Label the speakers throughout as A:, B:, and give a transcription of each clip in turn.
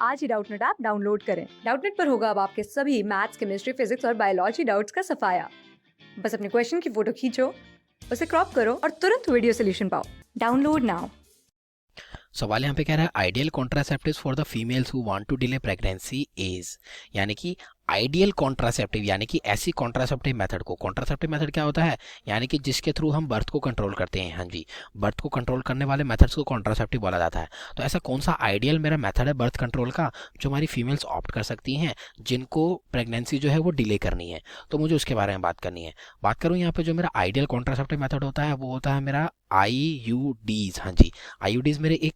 A: आज ही Doubtnut app download करें। Doubtnut पर होगा अब आपके सभी मैथ्स, केमिस्ट्री, फिजिक्स और बायोलॉजी डाउट्स का सफाया। बस अपने क्वेश्चन की फोटो खींचो, उसे क्रॉप करो और तुरंत वीडियो सोल्यूशन पाओ। Download now.
B: सवाल यहाँ पे कह रहा है ideal contraceptive for the females who want to delay pregnancy is, यानी कि आइडियल कॉन्ट्रासेप्टिव यानी कि ऐसी कॉन्ट्रासेप्टिव मेथड को, कॉन्ट्रासेप्टिव मेथड क्या होता है यानी कि जिसके थ्रू हम बर्थ को कंट्रोल करते हैं। हाँ जी, बर्थ को कंट्रोल करने वाले मेथड्स को कॉन्ट्रासेप्टिव बोला जाता है। तो ऐसा कौन सा आइडियल मेरा मेथड है बर्थ कंट्रोल का जो हमारी फीमेल्स ऑप्ट कर सकती हैं जिनको प्रेगनेंसी जो है वो डिले करनी है, तो मुझे उसके बारे में बात करनी है। बात करूँ यहाँ पे जो मेरा आइडियल कॉन्ट्रासेप्टिव मेथड होता है वो होता है मेरा IUDs। हाँ जी, IUDs मेरे एक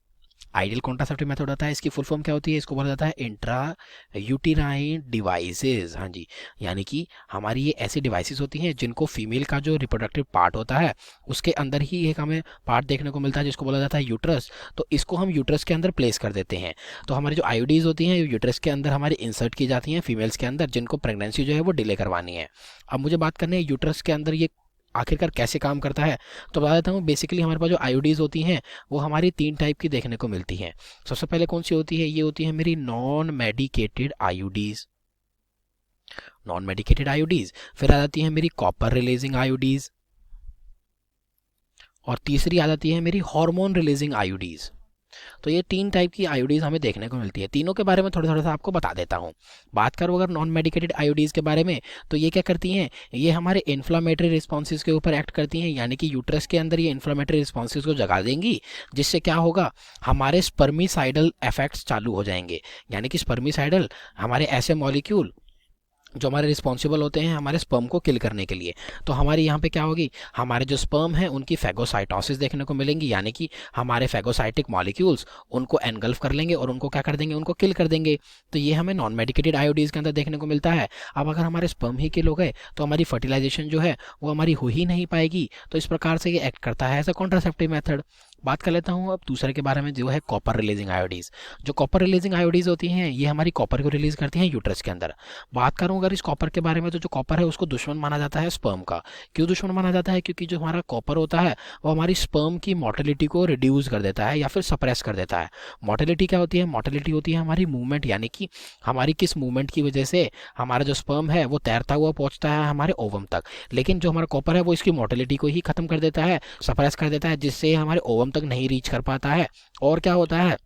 B: आइडियल कॉन्ट्रासेप्टिव मेथड होता है। इसकी फुल फॉर्म क्या होती है, इसको बोला जाता है इंट्रा यूटेराइन डिवाइसेस। हाँ जी, यानी कि हमारी ये ऐसी डिवाइसेस होती हैं जिनको फीमेल का जो रिप्रोडक्टिव पार्ट होता है उसके अंदर ही एक हमें पार्ट देखने को मिलता है जिसको बोला जाता है यूट्रस। तो इसको हम यूट्रस के अंदर प्लेस कर देते हैं। तो हमारी जो IUDs होती हैं यूट्रस के अंदर हमारी इंसर्ट की जाती हैं फीमेल्स के अंदर जिनको प्रेगनेंसी जो है वो डिले करवानी है। अब मुझे बात करनी है यूट्रस के अंदर ये आखिरकार कैसे काम करता है, तो बता देता हूँ। बेसिकली हमारे पास जो IUDs होती हैं वो हमारी 3 टाइप की देखने को मिलती हैं। सबसे पहले कौन सी होती है, ये होती है मेरी non medicated IUDs। Non medicated IUDs, फिर आ जाती है मेरी कॉपर रिलीजिंग IUDs, और तीसरी आ जाती है मेरी हार्मोन रिलीजिंग IUDs। तो ये 3 टाइप की IUDs हमें देखने को मिलती है। तीनों के बारे में थोड़ा थोड़ा सा आपको बता देता हूँ। बात करूँ अगर नॉन मेडिकेटेड IUDs के बारे में, तो ये क्या करती हैं, ये हमारे इन्फ्लामेटरी रिस्पॉन्सेज के ऊपर एक्ट करती हैं, यानी कि यूट्रस के अंदर ये इन्फ्लामेटरी रिस्पॉन्सेज को जगा देंगी, जिससे क्या होगा, हमारे स्पर्मिसाइडल इफेक्ट्स चालू हो जाएंगे। यानी कि स्पर्मिसाइडल हमारे ऐसे मॉलिक्यूल जो हमारे रिस्पॉन्सिबल होते हैं हमारे स्पर्म को किल करने के लिए। तो हमारी यहाँ पे क्या होगी, हमारे जो स्पर्म है उनकी फैगोसाइटोसिस देखने को मिलेंगी, यानी कि हमारे फैगोसाइटिक मॉलिक्यूल्स उनको एनगल्फ कर लेंगे और उनको क्या कर देंगे, उनको किल कर देंगे। तो ये हमें नॉन मेडिकेटेड IUDs के अंदर देखने को मिलता है। अब अगर हमारे स्पर्म ही किल हो गए तो हमारी फर्टिलाइजेशन जो है वो हमारी हो ही नहीं पाएगी। तो इस प्रकार से ये एक्ट करता है एज अ कॉन्ट्रासेप्टिव मेथड। बात कर लेता हूँ अब दूसरे के बारे में जो है कॉपर रिलीजिंग IUDs। जो कॉपर रिलीजिंग IUDs होती हैं ये हमारी कॉपर को रिलीज करती हैं यूट्रस के अंदर। बात करूँ अगर इस कॉपर के बारे में, तो जो कॉपर है उसको दुश्मन माना जाता है स्पर्म का। क्यों दुश्मन माना जाता है, क्योंकि जो हमारा कॉपर होता है वो हमारी स्पर्म की मोटिलिटी को रिड्यूस कर देता है या फिर सप्रेस कर देता है। मोटिलिटी क्या होती है, मोटिलिटी होती है हमारी मूवमेंट, यानी कि हमारी किस मूवमेंट की वजह से हमारा जो स्पर्म है वो तैरता हुआ पहुंचता है हमारे ओवम तक। लेकिन जो हमारा कॉपर है वो इसकी मोटिलिटी को ही खत्म कर देता है, सप्रेस कर देता है, जिससे हमारे ओवम तक नहीं रीच कर पाता है। और क्या होता है,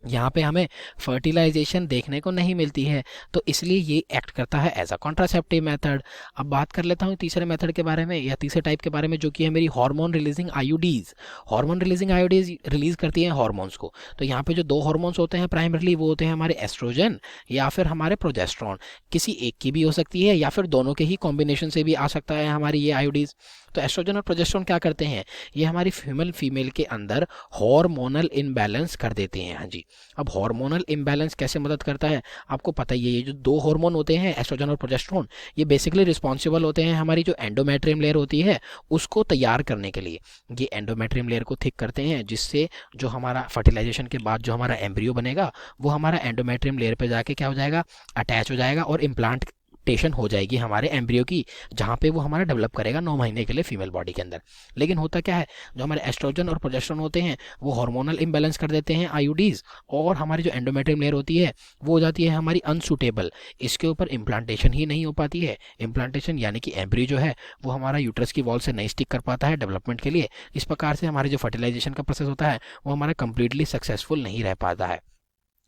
B: यहाँ पे हमें फर्टिलाइजेशन देखने को नहीं मिलती है। तो इसलिए ये एक्ट करता है एज अ कॉन्ट्रासेप्टिव मेथड। अब बात कर लेता हूँ तीसरे मेथड के बारे में या तीसरे टाइप के बारे में, जो कि है मेरी hormone releasing IUDs। Hormone releasing IUDs release करती हैं हार्मोन्स को। तो यहाँ पे जो 2 हार्मोन्स होते हैं प्राइमरली वो होते हैं हमारे एस्ट्रोजन या फिर हमारे प्रोजेस्टेरॉन। किसी एक की भी हो सकती है या फिर दोनों के ही कॉम्बिनेशन से भी आ सकता है हमारी ये IUDs। तो एस्ट्रोजन और प्रोजेस्टेरॉन क्या करते हैं, ये हमारी फीमेल के अंदर हार्मोनल इम्बैलेंस कर देते हैं। हाँ जी, अब हार्मोनल इम्बैलेंस कैसे मदद करता है, आपको पता ही है। ये जो 2 हार्मोन होते हैं एस्ट्रोजन और प्रोजेस्टेरॉन, ये बेसिकली रिस्पॉन्सिबल होते हैं हमारी जो एंडोमेट्रियम लेयर होती है उसको तैयार करने के लिए। ये एंडोमेट्रियम लेयर को थिक करते हैं, जिससे जो हमारा फर्टिलाइजेशन के बाद जो हमारा एम्ब्रियो बनेगा वो हमारा एंडोमेट्रियम लेयर पे जाके क्या हो जाएगा, अटैच हो जाएगा और इम्प्लांट टेशन हो जाएगी हमारे एम्ब्रियो की, जहाँ पे वो हमारा डेवलप करेगा 9 महीने के लिए फीमेल बॉडी के अंदर। लेकिन होता क्या है, जो हमारे एस्ट्रोजन और प्रोजेस्टेरॉन होते हैं वो हार्मोनल इम्बैलेंस कर देते हैं IUDs, और हमारी जो एंडोमेट्रियम लेयर होती है वो हो जाती है हमारी अनसूटेबल। इसके ऊपर इम्प्लांटेशन ही नहीं हो पाती है। इम्प्लांटेशन यानी कि एम्ब्रियो जो है वो हमारा यूट्रस की वॉल से नहीं स्टिक कर पाता है डेवलपमेंट के लिए। इस प्रकार से हमारे जो फर्टिलाइजेशन का प्रोसेस होता है वो हमारा कंप्लीटली सक्सेसफुल नहीं रह पाता है।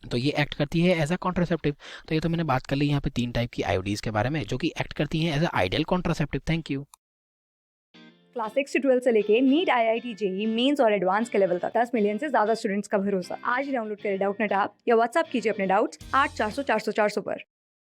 B: तो ये एक्ट करती है एज अ कॉन्ट्रासेप्टिव। तो ये तो मैंने बात कर ली यहाँ पे 3 टाइप की IUDs के बारे में जो कि एक्ट करती हैं as a ideal contraceptive. Thank you.
A: Class 6 से 12 से लेके नीट, IIT, JEE मेंस और एडवांस के लेवल तक 10 मिलियन से ज्यादा स्टूडेंट्स का भरोसा। आज ही डाउनलोड करें डाउटनेट ऐप या व्हाट्सएप कीजिए अपने डाउट्स 8400 400 400 पर।